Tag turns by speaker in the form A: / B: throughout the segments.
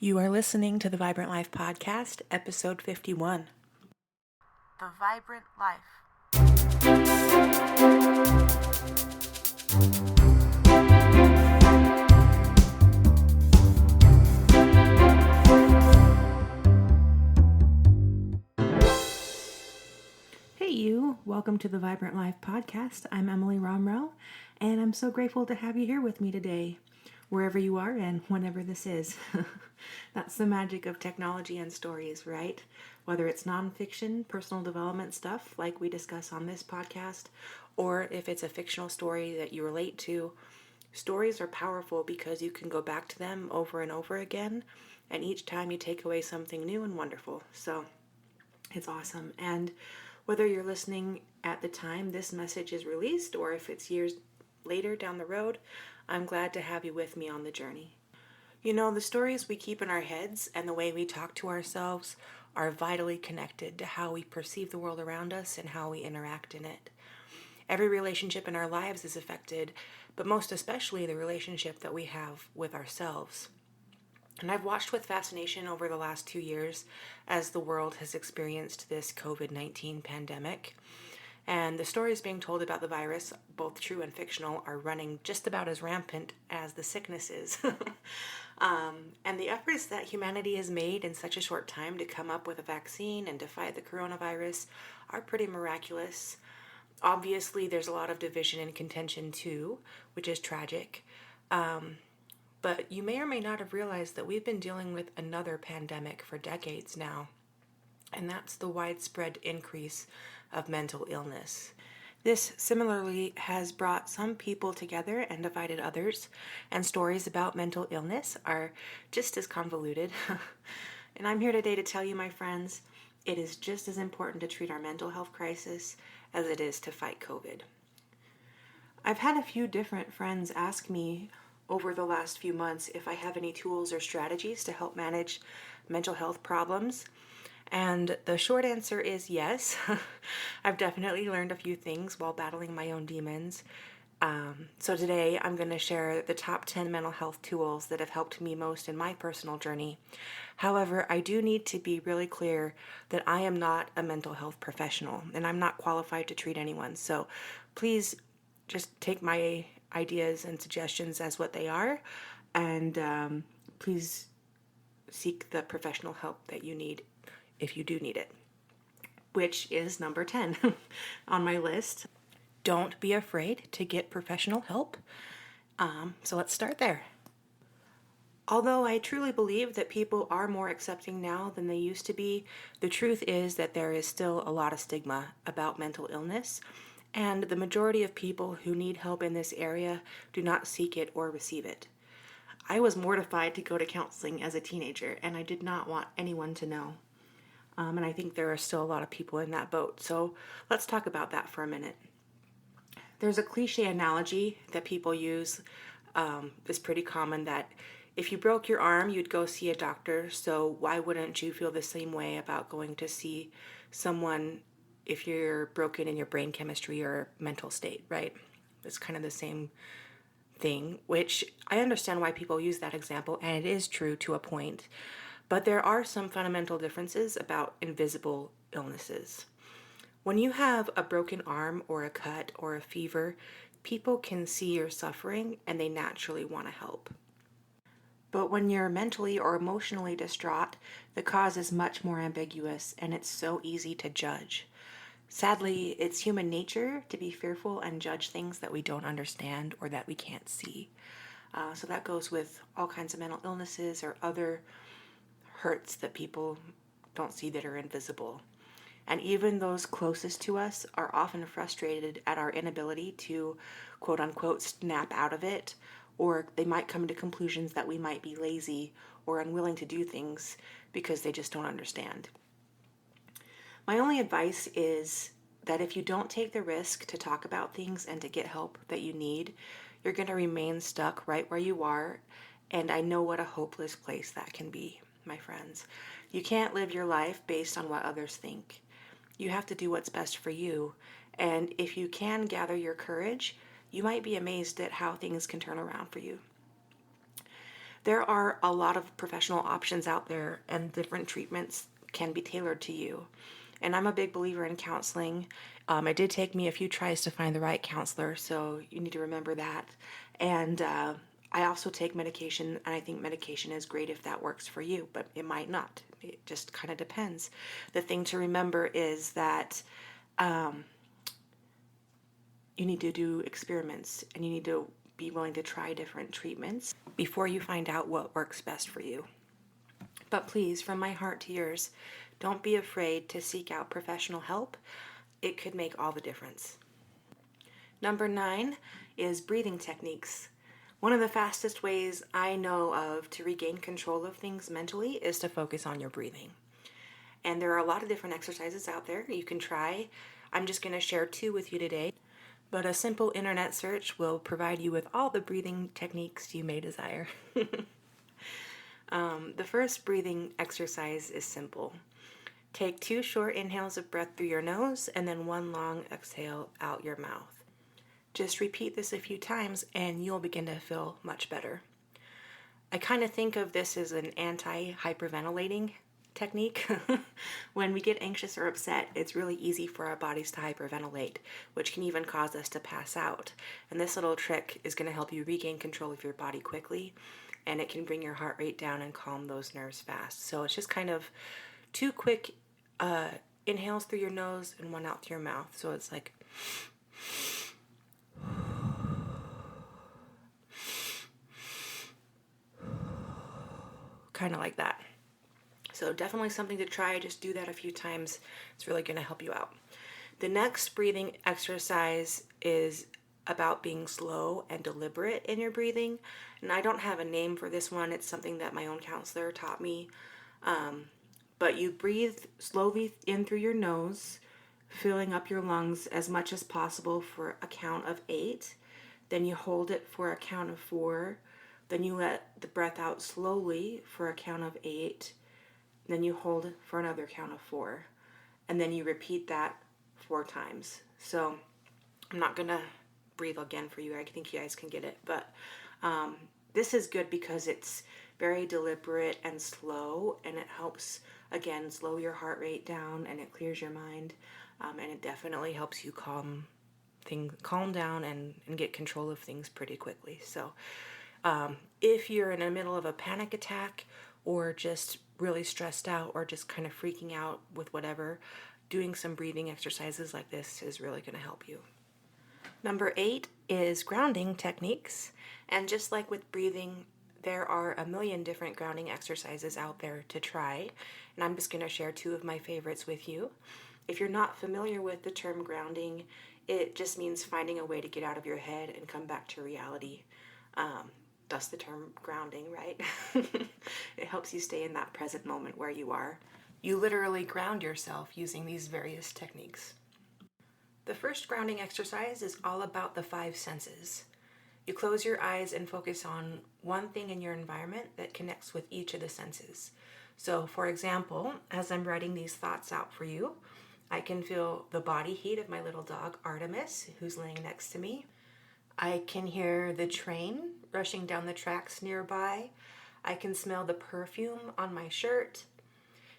A: You are listening to the Vibrant Life Podcast, episode 51.
B: The Vibrant Life.
A: Hey you, welcome to the Vibrant Life Podcast. I'm Emily Romero, and I'm so grateful to have you here with me today, wherever you are and whenever this is. That's the magic of technology and stories, right? Whether it's nonfiction, personal development stuff like we discuss on this podcast, or if it's a fictional story that you relate to, stories are powerful because you can go back to them over and over again, and each time you take away something new and wonderful. So it's awesome. And whether you're listening at the time this message is released or if it's years later down the road, I'm glad to have you with me on the journey. You know, the stories we keep in our heads and the way we talk to ourselves are vitally connected to how we perceive the world around us and how we interact in it. Every relationship in our lives is affected, but most especially the relationship that we have with ourselves. And I've watched with fascination over the last 2 years as the world has experienced this COVID-19 pandemic. And the stories being told about the virus, both true and fictional, are running just about as rampant as the sickness is. And the efforts that humanity has made in such a short time to come up with a vaccine and to fight the coronavirus are pretty miraculous. Obviously, there's a lot of division and contention too, which is tragic. But you may or may not have realized that we've been dealing with another pandemic for decades now, and that's the widespread increase of mental illness. This similarly has brought some people together and divided others, and stories about mental illness are just as convoluted. And I'm here today to tell you, my friends, it is just as important to treat our mental health crisis as it is to fight COVID. I've had a few different friends ask me over the last few months if I have any tools or strategies to help manage mental health problems. And the short answer is yes. I've definitely learned a few things while battling my own demons. So today I'm going to share the top 10 mental health tools that have helped me most in my personal journey. However, I do need to be really clear that I am not a mental health professional and I'm not qualified to treat anyone. So please just take my ideas and suggestions as what they are, and please seek the professional help that you need if you do need it, which is number 10 on my list. Don't be afraid to get professional help. So let's start there. Although I truly believe that people are more accepting now than they used to be, the truth is that there is still a lot of stigma about mental illness, and the majority of people who need help in this area do not seek it or receive it. I was mortified to go to counseling as a teenager, and I did not want anyone to know. And I think there are still a lot of people in that boat. So let's talk about that for a minute. There's a cliche analogy that people use, it's pretty common, that if you broke your arm, you'd go see a doctor. So why wouldn't you feel the same way about going to see someone if you're broken in your brain chemistry or mental state, right? It's kind of the same thing, which I understand why people use that example, and it is true to a point. But there are some fundamental differences about invisible illnesses. When you have a broken arm or a cut or a fever, people can see your suffering and they naturally want to help. But when you're mentally or emotionally distraught, the cause is much more ambiguous and it's so easy to judge. Sadly, it's human nature to be fearful and judge things that we don't understand or that we can't see. So that goes with all kinds of mental illnesses or other hurts that people don't see that are invisible. And even those closest to us are often frustrated at our inability to, quote unquote, snap out of it, or they might come to conclusions that we might be lazy or unwilling to do things because they just don't understand. My only advice is that if you don't take the risk to talk about things and to get help that you need, you're going to remain stuck right where you are, and I know what a hopeless place that can be, my friends. You can't live your life based on what others think. You have to do what's best for you, and if you can gather your courage, you might be amazed at how things can turn around for you. There are a lot of professional options out there, and different treatments can be tailored to you. And I'm a big believer in counseling. It did take me a few tries to find the right counselor, so you need to remember that. And I also take medication, and I think medication is great if that works for you, but it might not. It just kind of depends. The thing to remember is that you need to do experiments, and you need to be willing to try different treatments before you find out what works best for you. But please, from my heart to yours, don't be afraid to seek out professional help. It could make all the difference. Number 9 is breathing techniques. One of the fastest ways I know of to regain control of things mentally is to focus on your breathing. And there are a lot of different exercises out there you can try. I'm just going to share 2 with you today, but a simple internet search will provide you with all the breathing techniques you may desire. The first breathing exercise is simple. Take 2 short inhales of breath through your nose and then 1 long exhale out your mouth. Just repeat this a few times and you'll begin to feel much better. I kind of think of this as an anti-hyperventilating technique. When we get anxious or upset, it's really easy for our bodies to hyperventilate, which can even cause us to pass out. And this little trick is going to help you regain control of your body quickly, and it can bring your heart rate down and calm those nerves fast. So it's just kind of 2 quick inhales through your nose and 1 out through your mouth. So it's like kind of like that. So definitely something to try. Just do that a few times. It's really going to help you out. The next breathing exercise is about being slow and deliberate in your breathing. And I don't have a name for this one. It's something that my own counselor taught me. But you breathe slowly in through your nose, filling up your lungs as much as possible for a count of 8. Then you hold it for a count of 4. Then you let the breath out slowly for a count of 8. Then you hold for another count of 4. And then you repeat that 4 times. So I'm not going to breathe again for you. I think you guys can get it. But this is good because it's very deliberate and slow, and it helps, again, slow your heart rate down, and it clears your mind. And it definitely helps you calm down and get control of things pretty quickly. So if you're in the middle of a panic attack or just really stressed out or just kind of freaking out with whatever, doing some breathing exercises like this is really going to help you. Number 8 is grounding techniques. And just like with breathing, there are a million different grounding exercises out there to try. And I'm just going to share 2 of my favorites with you. If you're not familiar with the term grounding, it just means finding a way to get out of your head and come back to reality. Thus the term grounding, right? It helps you stay in that present moment where you are. You literally ground yourself using these various techniques. The first grounding exercise is all about the 5 senses. You close your eyes and focus on one thing in your environment that connects with each of the senses. So, for example, as I'm writing these thoughts out for you, I can feel the body heat of my little dog, Artemis, who's laying next to me. I can hear the train rushing down the tracks nearby. I can smell the perfume on my shirt.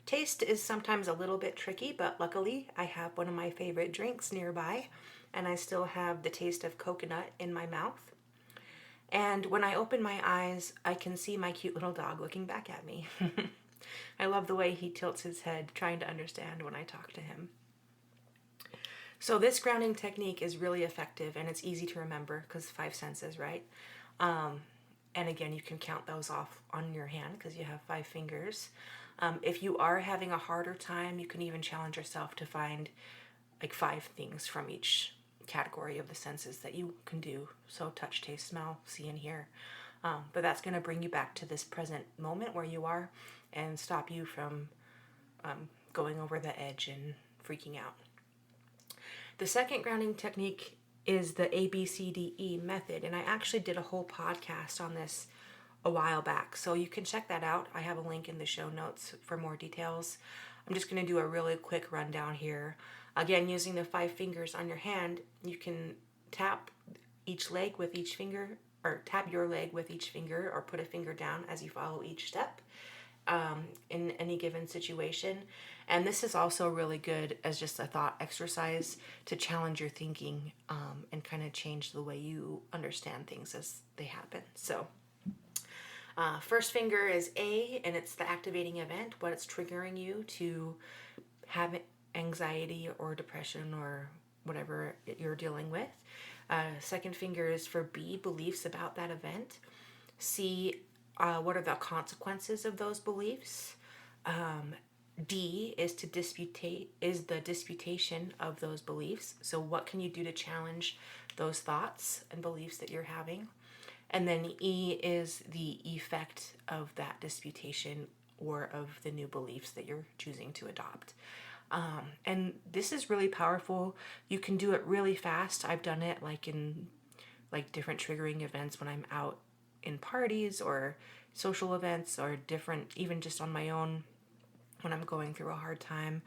A: Taste is sometimes a little bit tricky, but luckily I have one of my favorite drinks nearby, and I still have the taste of coconut in my mouth. And when I open my eyes, I can see my cute little dog looking back at me. I love the way he tilts his head, trying to understand when I talk to him. So this grounding technique is really effective, and it's easy to remember because 5 senses, right? And again, you can count those off on your hand because you have 5 fingers. If you are having a harder time, you can even challenge yourself to find like 5 things from each category of the senses that you can do. So touch, taste, smell, see, and hear. But that's going to bring you back to this present moment where you are and stop you from going over the edge and freaking out. The second grounding technique is the ABCDE method, and I actually did a whole podcast on this a while back, so you can check that out. I have a link in the show notes for more details. I'm just going to do a really quick rundown here. Again, using the 5 fingers on your hand, you can tap each leg with each finger or tap your leg with each finger or put a finger down as you follow each step in any given situation. And this is also really good as just a thought exercise to challenge your thinking and kind of change the way you understand things as they happen. So first finger is A, and it's the activating event, what it's triggering you to have anxiety or depression or whatever you're dealing with. Second finger is for B, beliefs about that event. C, what are the consequences of those beliefs? D is to the disputation of those beliefs. So what can you do to challenge those thoughts and beliefs that you're having? And then E is the effect of that disputation or of the new beliefs that you're choosing to adopt. And this is really powerful. You can do it really fast. I've done it like in different triggering events when I'm out in parties or social events, or different, even just on my own when I'm going through a hard time.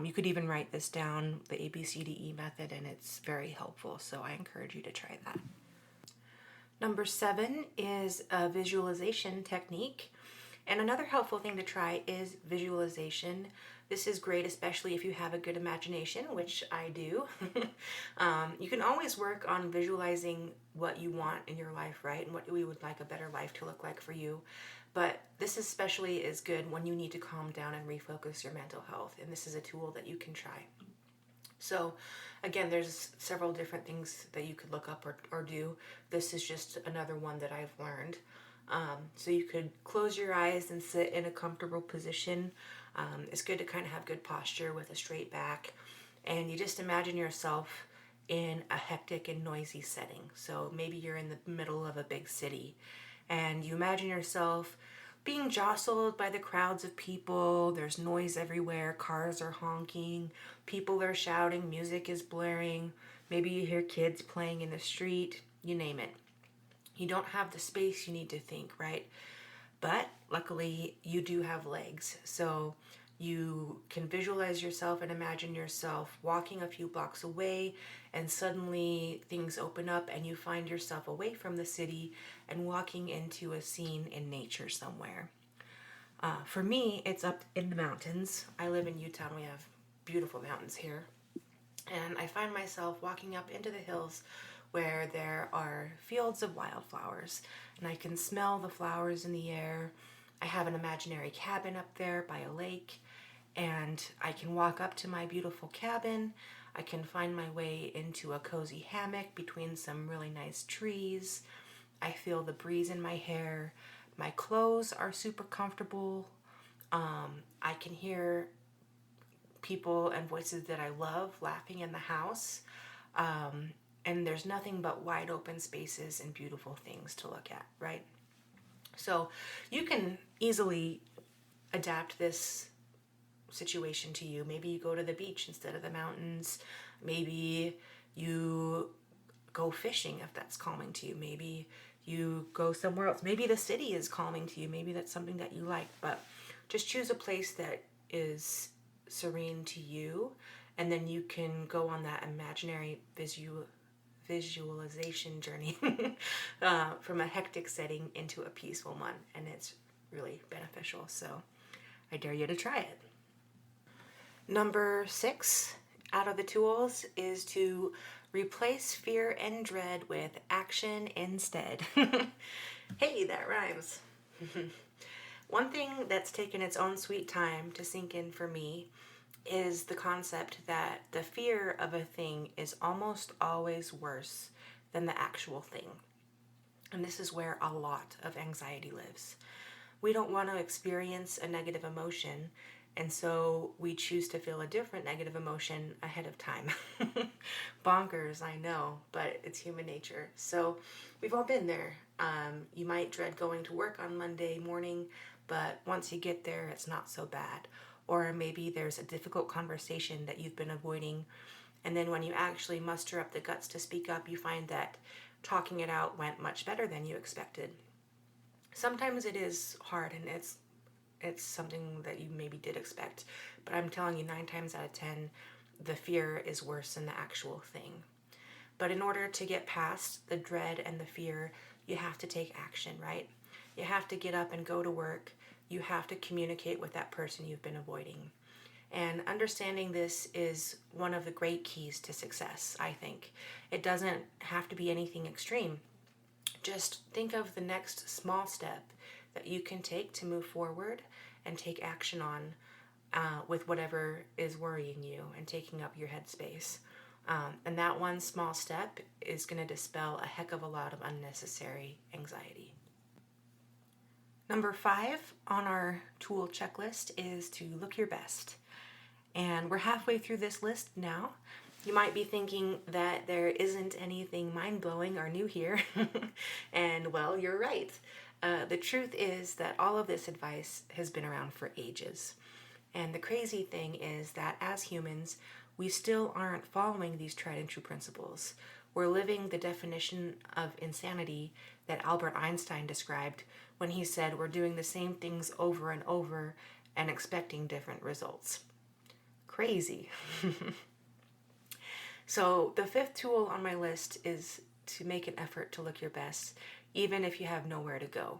A: You could even write this down, the ABCDE method, and it's very helpful. So I encourage you to try that. Number 7 is a visualization technique. And another helpful thing to try is visualization. This is great, especially if you have a good imagination, which I do. You can always work on visualizing what you want in your life, right? And what we would like a better life to look like for you. But this especially is good when you need to calm down and refocus your mental health. And this is a tool that you can try. So again, there's several different things that you could look up or do. This is just another one that I've learned. So you could close your eyes and sit in a comfortable position. It's good to kind of have good posture with a straight back. And you just imagine yourself in a hectic and noisy setting. So maybe you're in the middle of a big city and you imagine yourself being jostled by the crowds of people. There's noise everywhere. Cars are honking. People are shouting. Music is blaring. Maybe you hear kids playing in the street. You name it. You don't have the space you need to think, right? But luckily, you do have legs. So you can visualize yourself and imagine yourself walking a few blocks away, and suddenly things open up and you find yourself away from the city and walking into a scene in nature somewhere. For me, it's up in the mountains. I live in Utah and we have beautiful mountains here. And I find myself walking up into the hills where there are fields of wildflowers, and I can smell the flowers in the air. I have an imaginary cabin up there by a lake, and I can walk up to my beautiful cabin. I can find my way into a cozy hammock between some really nice trees. I feel the breeze in my hair. My clothes are super comfortable. I can hear people and voices that I love laughing in the house. And there's nothing but wide open spaces and beautiful things to look at, right? So you can easily adapt this situation to you. Maybe you go to the beach instead of the mountains. Maybe you go fishing if that's calming to you. Maybe you go somewhere else. Maybe the city is calming to you. Maybe that's something that you like. But just choose a place that is serene to you, and then you can go on that imaginary visualization journey from a hectic setting into a peaceful one, and it's really beneficial. So I dare you to try it. Number 6 out of the tools is to replace fear and dread with action instead. Hey, that rhymes. One thing that's taken its own sweet time to sink in for me is the concept that the fear of a thing is almost always worse than the actual thing. And this is where a lot of anxiety lives. We don't want to experience a negative emotion, and so we choose to feel a different negative emotion ahead of time. Bonkers, I know, but it's human nature. So we've all been there. You might dread going to work on Monday morning, but once you get there, it's not so bad. Or maybe there's a difficult conversation that you've been avoiding, and then when you actually muster up the guts to speak up, you find that talking it out went much better than you expected. Sometimes it is hard, and it's something that you maybe did expect, but I'm telling you, 9 times out of 10, the fear is worse than the actual thing. But in order to get past the dread and the fear, you have to take action, right? You have to get up and go to work. You have to communicate with that person you've been avoiding. And understanding this is one of the great keys to success, I think. It doesn't have to be anything extreme. Just think of the next small step that you can take to move forward and take action on with whatever is worrying you and taking up your headspace. And that one small step is going to dispel a heck of a lot of unnecessary anxiety. Number 5 on our tool checklist is to look your best. And we're halfway through this list now. You might be thinking that there isn't anything mind-blowing or new here. And well, you're right. The truth is that all of this advice has been around for ages. And the crazy thing is that as humans, we still aren't following these tried and true principles. We're living the definition of insanity that Albert Einstein described when he said we're doing the same things over and over and expecting different results. Crazy. So the 5th tool on my list is to make an effort to look your best, even if you have nowhere to go.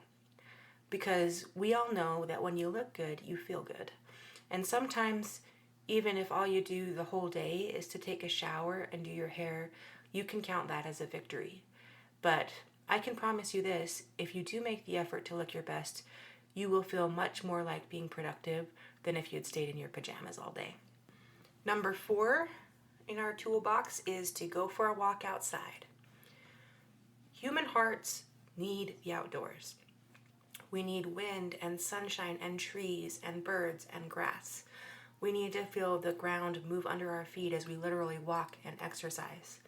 A: Because we all know that when you look good, you feel good. And sometimes, even if all you do the whole day is to take a shower and do your hair, you can count that as a victory. But I can promise you this, if you do make the effort to look your best, you will feel much more like being productive than if you'd stayed in your pajamas all day. Number 4 in our toolbox is to go for a walk outside. Human hearts need the outdoors. We need wind and sunshine and trees and birds and grass. We need to feel the ground move under our feet as we literally walk and exercise.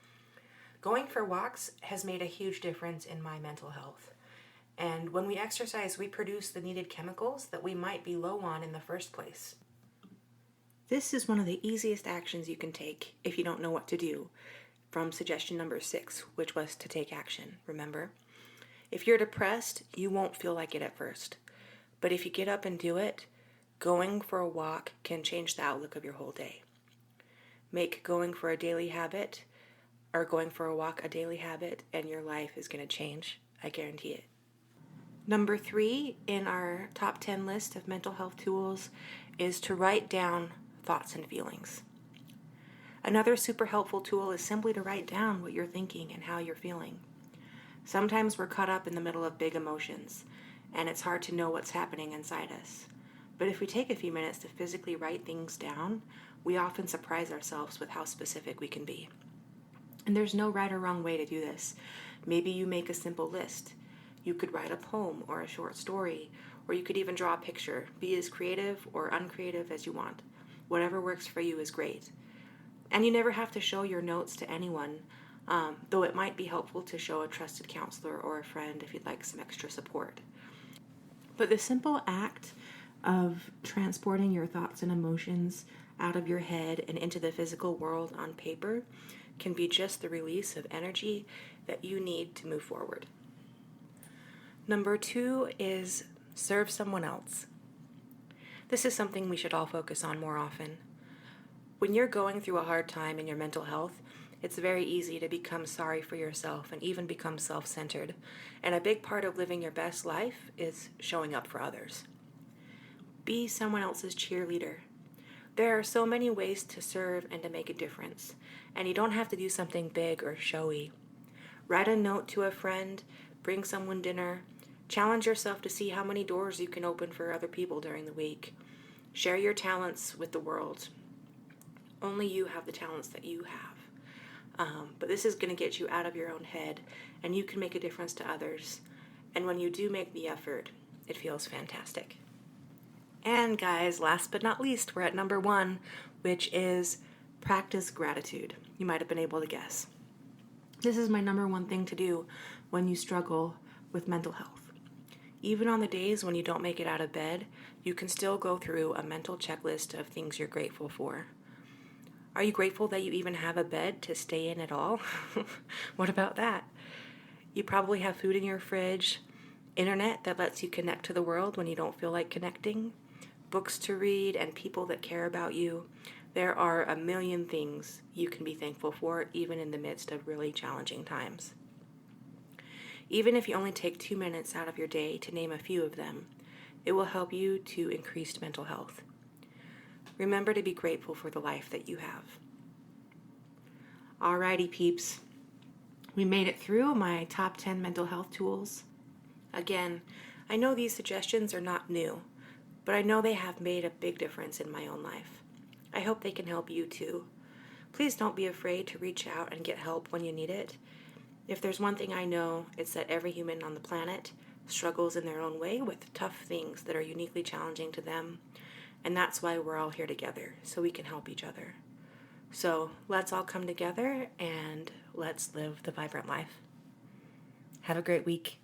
A: Going for walks has made a huge difference in my mental health. And when we exercise, we produce the needed chemicals that we might be low on in the first place. This is one of the easiest actions you can take if you don't know what to do, from suggestion number 6, which was to take action, remember? If you're depressed, you won't feel like it at first. But if you get up and do it, going for a walk can change the outlook of your whole day. Make going for a daily habit, or going for a walk a daily habit, and your life is going to change. I guarantee it. Number 3 in our top 10 list of mental health tools is to write down thoughts and feelings. Another super helpful tool is simply to write down what you're thinking and how you're feeling. Sometimes we're caught up in the middle of big emotions, and it's hard to know what's happening inside us. But if we take a few minutes to physically write things down, we often surprise ourselves with how specific we can be. And there's no right or wrong way to do this. Maybe you make a simple list. You could write a poem or a short story, or you could even draw a picture. Be as creative or uncreative as you want. Whatever works for you is great. And you never have to show your notes to anyone, though it might be helpful to show a trusted counselor or a friend if you'd like some extra support. But the simple act of transporting your thoughts and emotions out of your head and into the physical world on paper can be just the release of energy that you need to move forward. Number 2 is serve someone else. This is something we should all focus on more often. When you're going through a hard time in your mental health, it's very easy to become sorry for yourself and even become self-centered. And a big part of living your best life is showing up for others. Be someone else's cheerleader. There are so many ways to serve and to make a difference, and you don't have to do something big or showy. Write a note to a friend, bring someone dinner, challenge yourself to see how many doors you can open for other people during the week. Share your talents with the world. Only you have the talents that you have. But this is going to get you out of your own head, and you can make a difference to others. And when you do make the effort, it feels fantastic. And guys, last but not least, we're at number 1, which is practice gratitude. You might have been able to guess. This is my number 1 thing to do when you struggle with mental health. Even on the days when you don't make it out of bed, you can still go through a mental checklist of things you're grateful for. Are you grateful that you even have a bed to stay in at all? What about that? You probably have food in your fridge, internet that lets you connect to the world when you don't feel like connecting, books to read, and people that care about you. There are a million things you can be thankful for, even in the midst of really challenging times. Even if you only take 2 minutes out of your day to name a few of them, it will help you to increase mental health. Remember to be grateful for the life that you have. Alrighty, peeps. We made it through my top 10 mental health tools. Again, I know these suggestions are not new, but I know they have made a big difference in my own life. I hope they can help you too. Please don't be afraid to reach out and get help when you need it. If there's one thing I know, it's that every human on the planet struggles in their own way with tough things that are uniquely challenging to them, and that's why we're all here together, so we can help each other. So let's all come together and let's live the vibrant life. Have a great week.